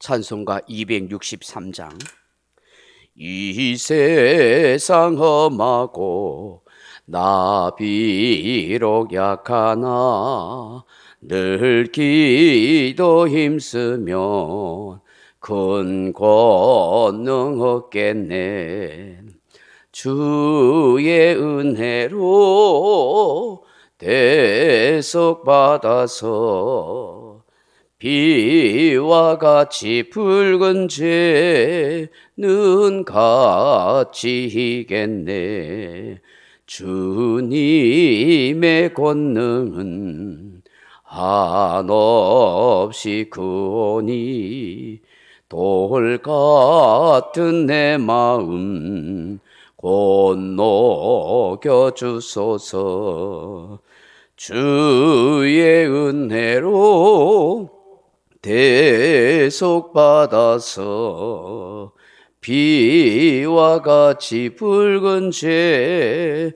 찬송가 263장. 이 세상 험하고 나 비록 약하나 늘 기도 힘쓰면 큰 권능 얻겠네. 주의 은혜로 대속받아서 비와 같이 붉은 죄는 같이 이겠네. 주님의 권능은 한없이 크오니 돌 같은 내 마음 곧 녹여 주소서. 주의 은혜로 대속받아서 비와 같이 붉은 죄는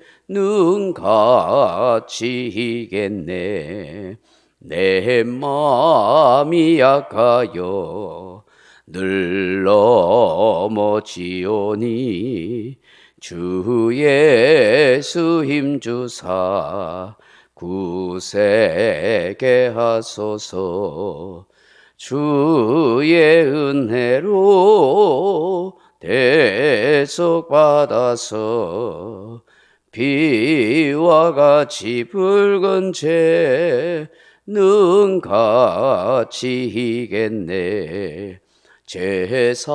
같이 이겠네. 내 마음이 약하여 늘 넘어지오니 주 예수 힘주사 구세게 하소서. 주의 은혜로 대속받아서 비와 같이 붉은 죄는 같이 이겠네. 제사함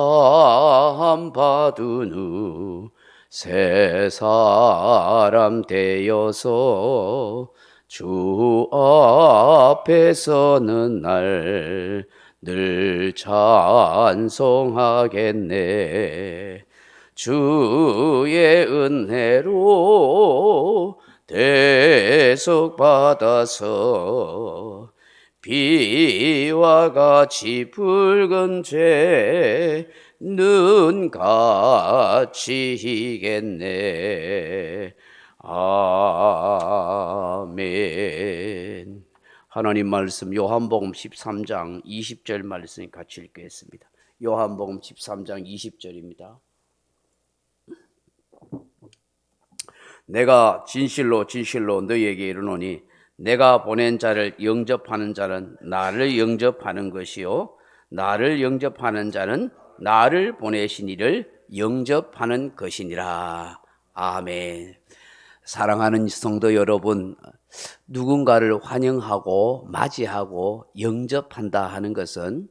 받은 후 새 사람 되어서 주 앞에 서는 날 늘 찬송하겠네. 주의 은혜로 대속받아서 비와 같이 붉은 죄는 같이 이겠네. 아멘. 하나님 말씀 요한복음 13장 20절 말씀 같이 읽겠습니다. 요한복음 13장 20절입니다. 내가 진실로 진실로 너희에게 이르노니 내가 보낸 자를 영접하는 자는 나를 영접하는 것이요 나를 영접하는 자는 나를 보내신 이를 영접하는 것이니라. 아멘. 사랑하는 성도 여러분, 누군가를 환영하고 맞이하고 영접한다 하는 것은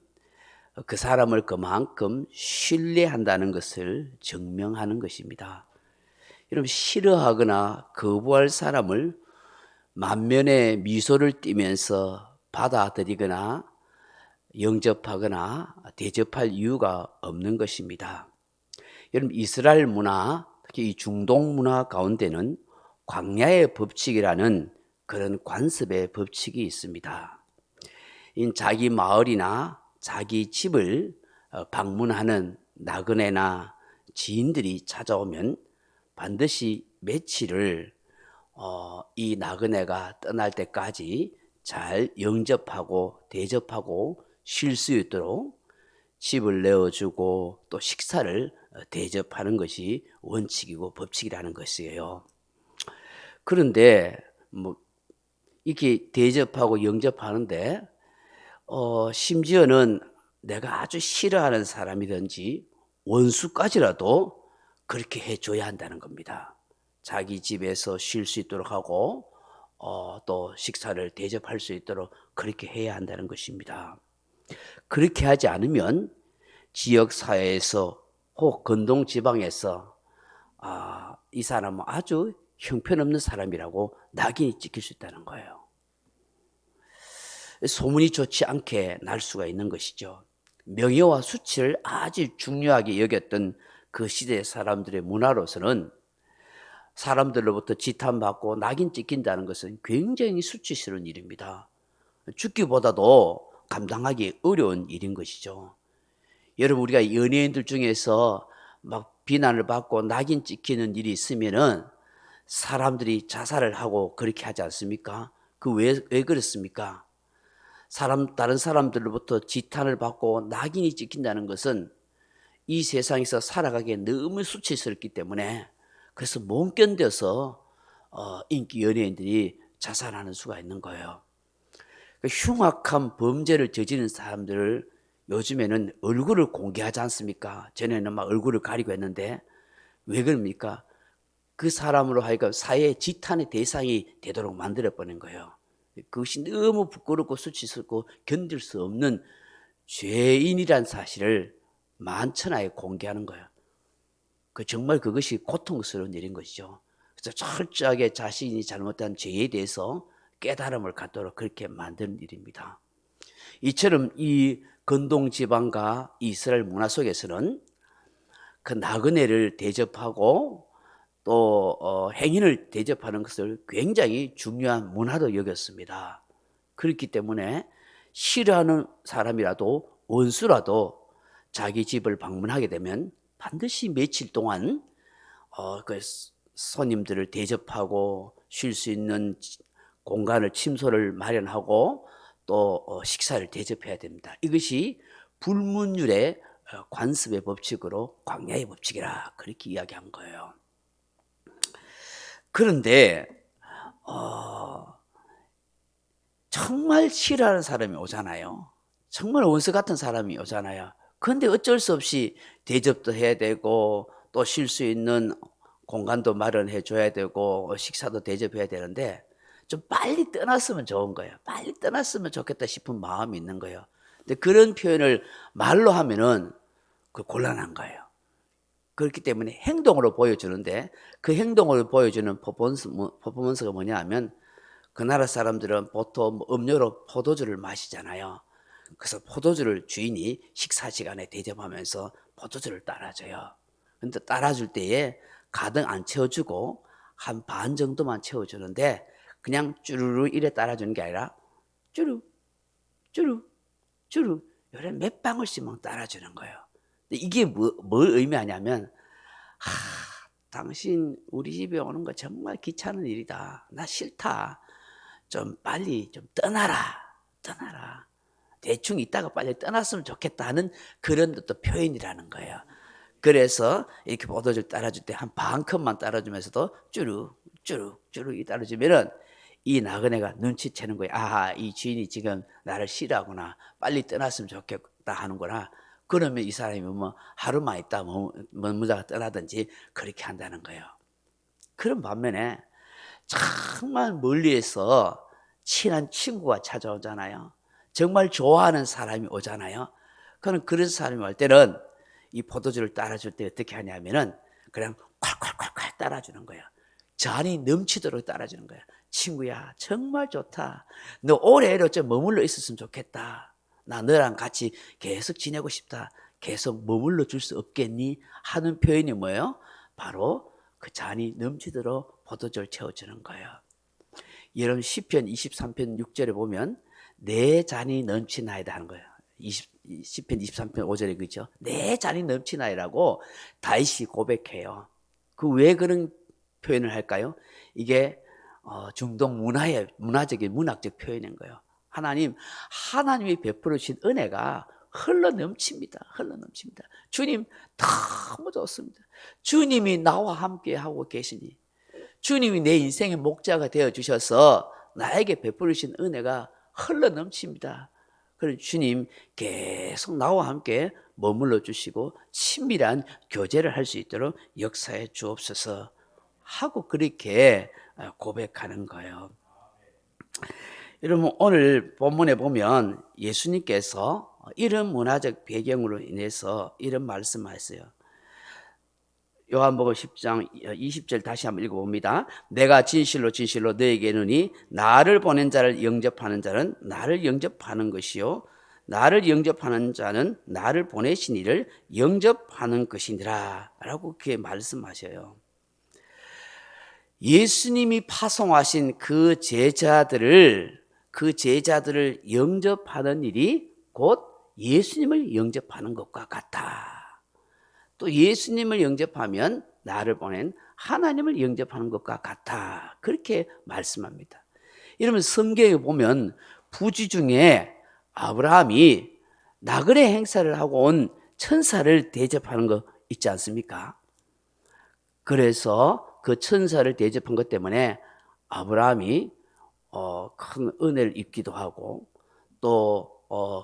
그 사람을 그만큼 신뢰한다는 것을 증명하는 것입니다. 여러분, 싫어하거나 거부할 사람을 만면에 미소를 띠면서 받아들이거나 영접하거나 대접할 이유가 없는 것입니다. 여러분, 이스라엘 문화, 특히 이 중동 문화 가운데는 광야의 법칙이라는 그런 관습의 법칙이 있습니다. 자기 마을이나 자기 집을 방문하는 나그네나 지인들이 찾아오면 반드시 며칠을 이 나그네가 떠날 때까지 잘 영접하고 대접하고 쉴 수 있도록 집을 내어주고 또 식사를 대접하는 것이 원칙이고 법칙이라는 것이에요. 그런데 이렇게 대접하고 영접하는데 심지어는 내가 아주 싫어하는 사람이든지 원수까지라도 그렇게 해줘야 한다는 겁니다. 자기 집에서 쉴 수 있도록 하고 또 식사를 대접할 수 있도록 그렇게 해야 한다는 것입니다. 그렇게 하지 않으면 지역사회에서 혹 근동 지방에서 이 사람은 아주 형편없는 사람이라고 낙인이 찍힐 수 있다는 거예요. 소문이 좋지 않게 날 수가 있는 것이죠. 명예와 수치를 아주 중요하게 여겼던 그 시대 사람들의 문화로서는 사람들로부터 지탄받고 낙인 찍힌다는 것은 굉장히 수치스러운 일입니다. 죽기보다도 감당하기 어려운 일인 것이죠. 여러분, 우리가 연예인들 중에서 막 비난을 받고 낙인 찍히는 일이 있으면은 사람들이 자살을 하고 그렇게 하지 않습니까? 왜 그렇습니까? 다른 사람들로부터 지탄을 받고 낙인이 찍힌다는 것은 이 세상에서 살아가기에 너무 수치스럽기 때문에, 그래서 못 견뎌서 인기 연예인들이 자살하는 수가 있는 거예요. 흉악한 범죄를 저지른 사람들을 요즘에는 얼굴을 공개하지 않습니까? 전에는 막 얼굴을 가리고 했는데 왜 그럽니까? 그 사람으로 하여금 사회의 지탄의 대상이 되도록 만들어버린 거예요. 그것이 너무 부끄럽고 수치스럽고 견딜 수 없는 죄인이란 사실을 만천하에 공개하는 거예요. 정말 그것이 고통스러운 일인 것이죠. 그래서 철저하게 자신이 잘못한 죄에 대해서 깨달음을 갖도록 그렇게 만드는 일입니다. 이처럼 이 근동 지방과 이스라엘 문화 속에서는 그 나그네를 대접하고 또 행인을 대접하는 것을 굉장히 중요한 문화로 여겼습니다. 그렇기 때문에 싫어하는 사람이라도 원수라도 자기 집을 방문하게 되면 반드시 며칠 동안 그 손님들을 대접하고 쉴 수 있는 공간을, 침소를 마련하고 또 식사를 대접해야 됩니다. 이것이 불문율의 관습의 법칙으로 광야의 법칙이라 그렇게 이야기한 거예요. 그런데 정말 싫어하는 사람이 오잖아요. 정말 원수 같은 사람이 오잖아요. 그런데 어쩔 수 없이 대접도 해야 되고 또 쉴 수 있는 공간도 마련해 줘야 되고 식사도 대접해야 되는데 좀 빨리 떠났으면 좋은 거예요. 빨리 떠났으면 좋겠다 싶은 마음이 있는 거예요. 근데 그런 표현을 말로 하면은 곤란한 거예요. 그렇기 때문에 행동으로 보여주는데 그 행동을 보여주는 퍼포먼스가 뭐냐 하면 그 나라 사람들은 보통 음료로 포도주를 마시잖아요. 그래서 포도주를 주인이 식사 시간에 대접하면서 포도주를 따라줘요. 근데 따라줄 때에 가득 안 채워주고 한 반 정도만 채워주는데 그냥 쭈루루 이래 따라주는 게 아니라 쭈루 쭈루 쭈루 이래 몇 방울씩만 따라주는 거예요. 근데 이게 뭘 의미하냐면 당신 우리 집에 오는 거 정말 귀찮은 일이다. 나 싫다. 좀 빨리 좀 떠나라. 대충 있다가 빨리 떠났으면 좋겠다는 그런 또 표현이라는 거예요. 그래서 이렇게 포도주를 따라줄 때 한 반 컵만 따라주면서도 쭈룩 따라주면은 이 나그네가 눈치채는 거예요. 이 주인이 지금 나를 싫어하구나. 빨리 떠났으면 좋겠다 하는구나. 그러면 이 사람이 뭐 하루만 있다 머무다가 떠나든지 그렇게 한다는 거예요. 그런 반면에 정말 멀리에서 친한 친구가 찾아오잖아요. 정말 좋아하는 사람이 오잖아요. 그런 사람이 올 때는 이 포도주를 따라줄 때 어떻게 하냐면은 그냥 콸콸콸콸 따라주는 거예요. 잔이 넘치도록 따라주는 거예요. 친구야, 정말 좋다. 너 올해로 좀 머물러 있었으면 좋겠다. 나 너랑 같이 계속 지내고 싶다. 계속 머물러 줄 수 없겠니? 하는 표현이 뭐예요? 바로 그 잔이 넘치도록 포도주를 채워주는 거예요. 여러분 시편 23편 6절에 보면 내 잔이 넘치나이다 하는 거예요. 시편 23편 5절에 그죠? 내 잔이 넘치나이라고 다윗이 고백해요. 왜 그런 표현을 할까요? 이게 중동 문화적인 문학적 표현인 거예요. 하나님이 베풀으신 은혜가 흘러 넘칩니다. 주님 너무 좋습니다. 주님이 나와 함께 하고 계시니, 주님이 내 인생의 목자가 되어 주셔서 나에게 베풀으신 은혜가 흘러 넘칩니다. 그래서 주님 계속 나와 함께 머물러 주시고 친밀한 교제를 할 수 있도록 역사해 주옵소서 하고 그렇게 고백하는 거예요. 여러분 오늘 본문에 보면 예수님께서 이런 문화적 배경으로 인해서 이런 말씀하셨어요. 요한복음 10장 20절 다시 한번 읽어봅니다. 내가 진실로 너에게 이르노니 나를 보낸 자를 영접하는 자는 나를 영접하는 것이요 나를 영접하는 자는 나를 보내신 이를 영접하는 것이니라 라고 그렇게 말씀하셔요. 예수님이 파송하신 그 제자들을 영접하는 일이 곧 예수님을 영접하는 것과 같다. 또 예수님을 영접하면 나를 보낸 하나님을 영접하는 것과 같아. 그렇게 말씀합니다. 여러분 성경에 보면 부지 중에 아브라함이 나그네 행사를 하고 온 천사를 대접하는 거 있지 않습니까? 그래서 그 천사를 대접한 것 때문에 아브라함이 큰 은혜를 입기도 하고 또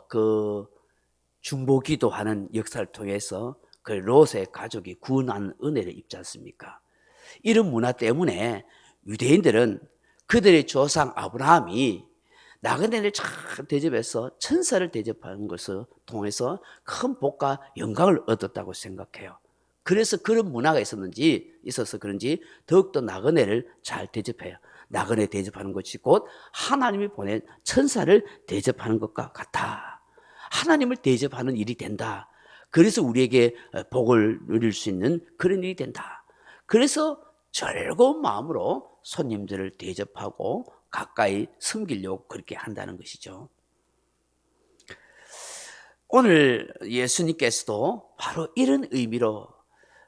그 중보기도 하는 역사를 통해서 그 롯의 가족이 구원한 은혜를 입지 않습니까? 이런 문화 때문에 유대인들은 그들의 조상 아브라함이 나그네를 잘 대접해서 천사를 대접하는 것을 통해서 큰 복과 영광을 얻었다고 생각해요. 그래서 그런 문화가 있어서 그런지 더욱더 나그네를 잘 대접해요. 나그네 대접하는 것이 곧 하나님이 보낸 천사를 대접하는 것과 같아. 하나님을 대접하는 일이 된다. 그래서 우리에게 복을 누릴 수 있는 그런 일이 된다. 그래서 즐거운 마음으로 손님들을 대접하고 가까이 섬기려고 그렇게 한다는 것이죠. 오늘 예수님께서도 바로 이런 의미로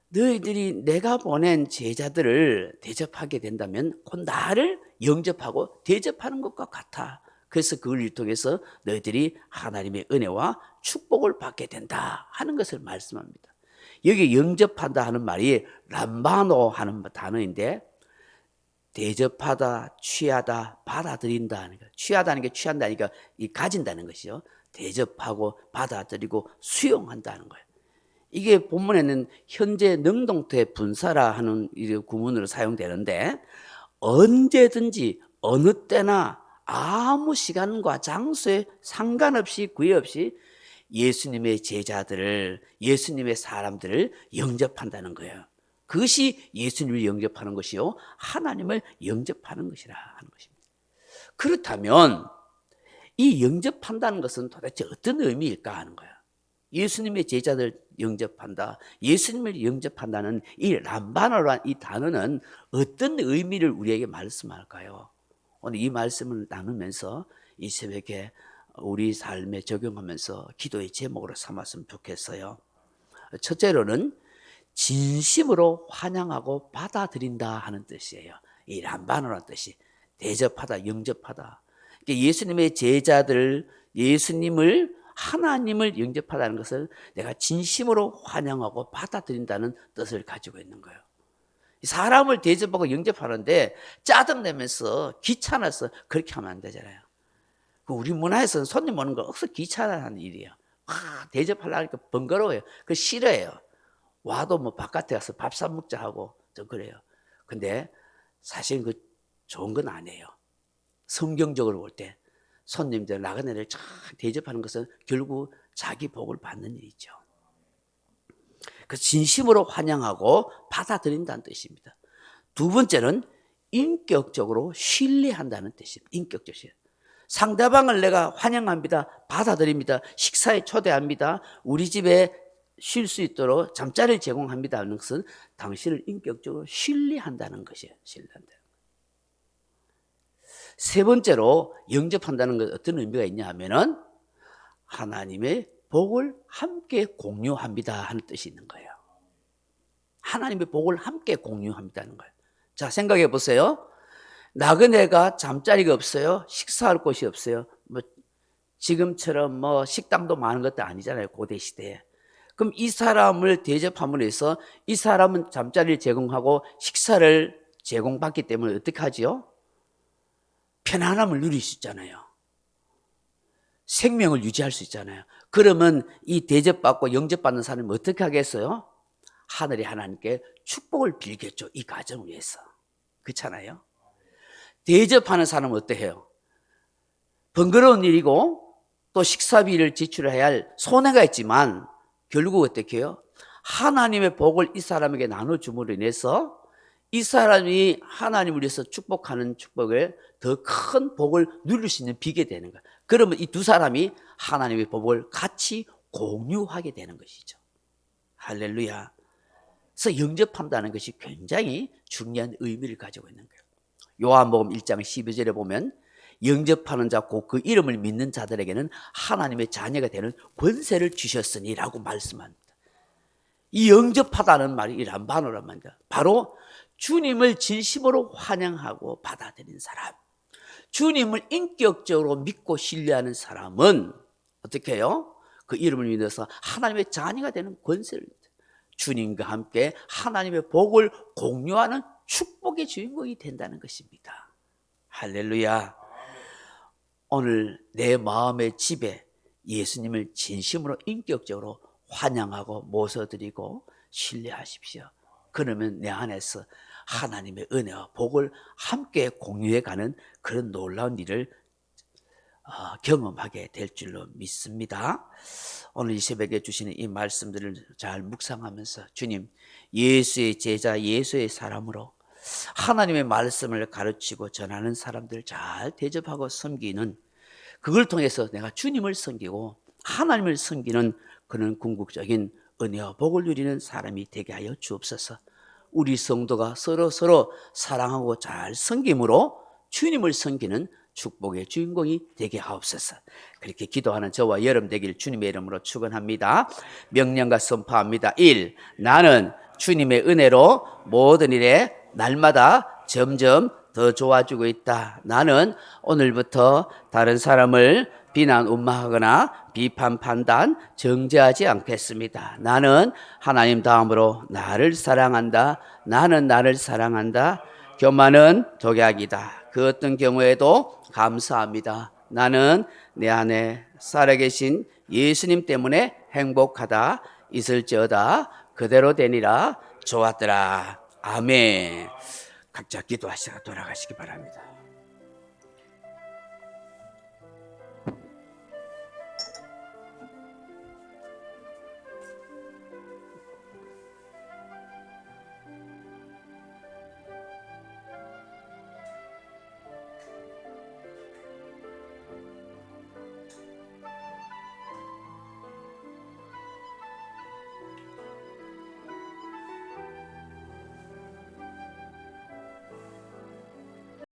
너희들이 내가 보낸 제자들을 대접하게 된다면 곧 나를 영접하고 대접하는 것과 같아. 그래서 그걸 통해서 너희들이 하나님의 은혜와 축복을 받게 된다 하는 것을 말씀합니다. 여기 영접한다 하는 말이 람바노 하는 단어인데 대접하다, 취하다, 받아들인다 하는 거. 취하다는 게 취한다니까 가진다는 것이죠. 대접하고 받아들이고 수용한다는 거예요. 이게 본문에는 현재 능동태 분사라 하는 구문으로 사용되는데 언제든지 어느 때나 아무 시간과 장소에 상관없이 구애 없이 예수님의 제자들을, 예수님의 사람들을 영접한다는 거예요. 그것이 예수님을 영접하는 것이요 하나님을 영접하는 것이라 하는 것입니다. 그렇다면 이 영접한다는 것은 도대체 어떤 의미일까 하는 거예요. 예수님의 제자들 영접한다, 예수님을 영접한다는 이 람바노란 이 단어는 어떤 의미를 우리에게 말씀할까요? 오늘 이 말씀을 나누면서 이 새벽에 우리 삶에 적용하면서 기도의 제목으로 삼았으면 좋겠어요. 첫째로는 진심으로 환영하고 받아들인다 하는 뜻이에요. 이 람바노라는 뜻이 대접하다, 영접하다. 예수님의 제자들, 예수님을 하나님을 영접하다는 것을 내가 진심으로 환영하고 받아들인다는 뜻을 가지고 있는 거예요. 사람을 대접하고 영접하는데 짜증내면서 귀찮아서 그렇게 하면 안 되잖아요. 우리 문화에서는 손님 오는 거 억수 귀찮아하는 일이에요. 대접하려니까 번거로워요. 그 싫어해요. 와도 뭐 바깥에 가서 밥 사 먹자 하고 좀 그래요. 근데 사실 그 좋은 건 아니에요. 성경적으로 볼 때 손님들 나그네를 잘 대접하는 것은 결국 자기 복을 받는 일이죠. 그 진심으로 환영하고 받아들인다는 뜻입니다. 두 번째는 인격적으로 신뢰한다는 뜻입니다. 인격적 신뢰. 상대방을 내가 환영합니다. 받아들입니다. 식사에 초대합니다. 우리 집에 쉴 수 있도록 잠자리를 제공합니다 하는 것은 당신을 인격적으로 신뢰한다는 것이에요. 신뢰한다. 세 번째로 영접한다는 것 어떤 의미가 있냐 하면은 하나님의 복을 함께 공유합니다 하는 뜻이 있는 거예요. 하나님의 복을 함께 공유합니다는 거예요. 자, 생각해 보세요. 나그네가 잠자리가 없어요. 식사할 곳이 없어요. 뭐 지금처럼 뭐 식당도 많은 것도 아니잖아요. 고대 시대에. 그럼 이 사람을 대접함으로 해서 이 사람은 잠자리를 제공하고 식사를 제공받기 때문에 어떻게 하지요? 편안함을 누릴 수 있잖아요. 생명을 유지할 수 있잖아요. 그러면 이 대접받고 영접받는 사람이 어떻게 하겠어요? 하늘의 하나님께 축복을 빌겠죠. 이 가정을 위해서. 그렇잖아요. 대접하는 사람은 어떠해요? 번거로운 일이고 또 식사비를 지출해야 할 손해가 있지만 결국 어떻게 해요? 하나님의 복을 이 사람에게 나눠줌으로 인해서 이 사람이 하나님을 위해서 축복하는 축복을 더 큰 복을 누릴 수 있는 비게 되는 거예요. 그러면 이 두 사람이 하나님의 복을 같이 공유하게 되는 것이죠. 할렐루야. 그래서 영접한다는 것이 굉장히 중요한 의미를 가지고 있는 거예요. 요한복음 1장 12절에 보면 영접하는 자 곧 그 이름을 믿는 자들에게는 하나님의 자녀가 되는 권세를 주셨으니라고 말씀합니다. 이 영접하다는 말이 이 람바노란 말입니다. 바로 주님을 진심으로 환영하고 받아들인 사람, 주님을 인격적으로 믿고 신뢰하는 사람은 어떻게 해요? 그 이름을 믿어서 하나님의 자녀가 되는 권세를, 주님과 함께 하나님의 복을 공유하는 축복의 주인공이 된다는 것입니다. 할렐루야. 오늘 내 마음의 집에 예수님을 진심으로 인격적으로 환영하고 모셔드리고 신뢰하십시오. 그러면 내 안에서 하나님의 은혜와 복을 함께 공유해가는 그런 놀라운 일을 경험하게 될 줄로 믿습니다. 오늘 이 새벽에 주시는 이 말씀들을 잘 묵상하면서 주님, 예수의 제자, 예수의 사람으로 하나님의 말씀을 가르치고 전하는 사람들 잘 대접하고 섬기는, 그걸 통해서 내가 주님을 섬기고 하나님을 섬기는 그런 궁극적인 은혜와 복을 누리는 사람이 되게 하여 주옵소서. 우리 성도가 서로 사랑하고 잘 섬김으로 주님을 섬기는 축복의 주인공이 되게 하옵소서. 그렇게 기도하는 저와 여러분 되길 주님의 이름으로 축원합니다. 명령과 선포합니다. 1. 나는 주님의 은혜로 모든 일에 날마다 점점 더 좋아지고 있다. 나는 오늘부터 다른 사람을 비난, 운마하거나 비판, 판단, 정죄하지 않겠습니다. 나는 하나님 다음으로 나를 사랑한다. 나는 나를 사랑한다. 교만은 독약이다. 그 어떤 경우에도 감사합니다. 나는 내 안에 살아계신 예수님 때문에 행복하다. 있을지어다. 그대로 되니라. 좋았더라. 아멘. 각자 기도하시다가 돌아가시기 바랍니다.